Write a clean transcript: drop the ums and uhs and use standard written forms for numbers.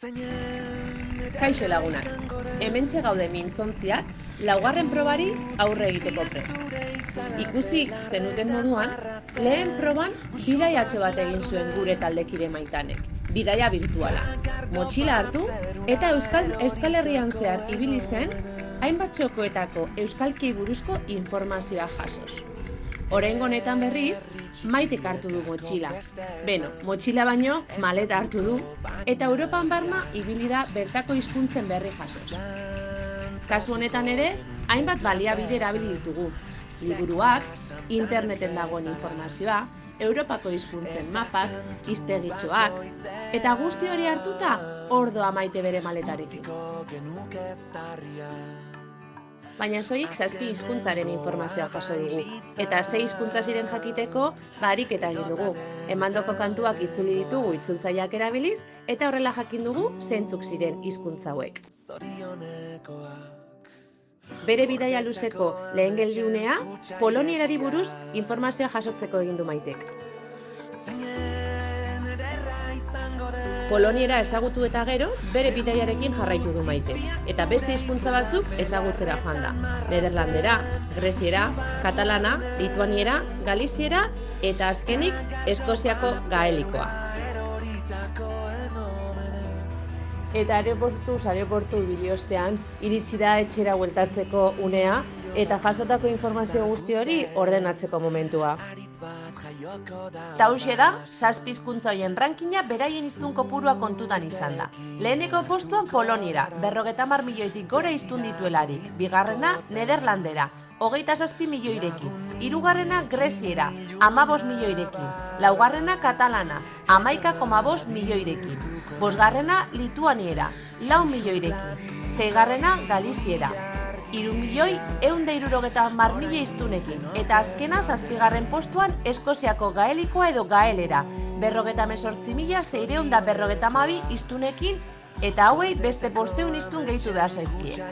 Kaixo lagunak, hementxe gaude mintzontziak, laugarren probari aurre egiteko prest. Ikusi zenuten moduan, lehen proban bidaiatxo bat egin zuen gure taldekide Maitanek, bidaia virtuala. Motxila hartu eta Euskal Herrian zehar ibili zen, hainbat txokoetako euskalkiei buruzko informazioa jasoz. Oraingo honetan berriz, Maitek hartu du motxila. Beno, motxila baino maleta hartu du, eta Europan barna ibili da bertako hizkuntzen berri jasoz. Kasu honetan ere, hainbat baliabide erabili ditugu. Liburuak, interneten dagoen informazioa, Europako hizkuntzen mapak, hiztegitxoak, eta guzti hori hartuta, hor doa Maite bere maletarekin. Baina soilik 7 hizkuntzaren informazioa jaso dugu, eta 6 hizkuntza ziren jakiteko ariketa egin dugu. Emandoko kantuak itzuli ditugu itzultzaileak erabiliz, eta horrela jakin dugu zeintzuk ziren hizkuntza hauek. Bere bidaia luzeko lehen geldiunea, polonierari buruz informazioa jasotzeko egin du Maitek. Poloniera ezagutu eta gero, bere bidaiarekin jarraitu du Maitek, eta beste hizkuntza batzuk ezagutzera joan da. Nederlandera, greziera, katalana, lituaniera, galiziera eta azkenik Eskoziako gaelikoa. Eta aeroportu ibili ostean, iritsi da etxera bueltatzeko unea, eta jasotako informazio guzti hori ordenatzeko momentua. Ta hauxe da, 7 hizkuntza horien rankinga beraien hiztun kopurua kontutan izan da. Leheneko postuan Poloniera, 50 milioitik gora hiztun dituelarik. Bigarrena, Nederlandera, 27 milioirekin. Hirugarrena, Greziera, 15 milioirekin. Laugarrena, Katalana, 11,5 milioirekin. Bosgarrena, Lituaniera, 4 milioirekin. Seigarrena, Galiziera, 3.160.000 hiztunekin, eta azkena 7. postuan Eskoziako gaelikoa edo gaelera, 58.652 hiztunekin, eta hauei beste 500 hiztun gehitu behar zaizkie.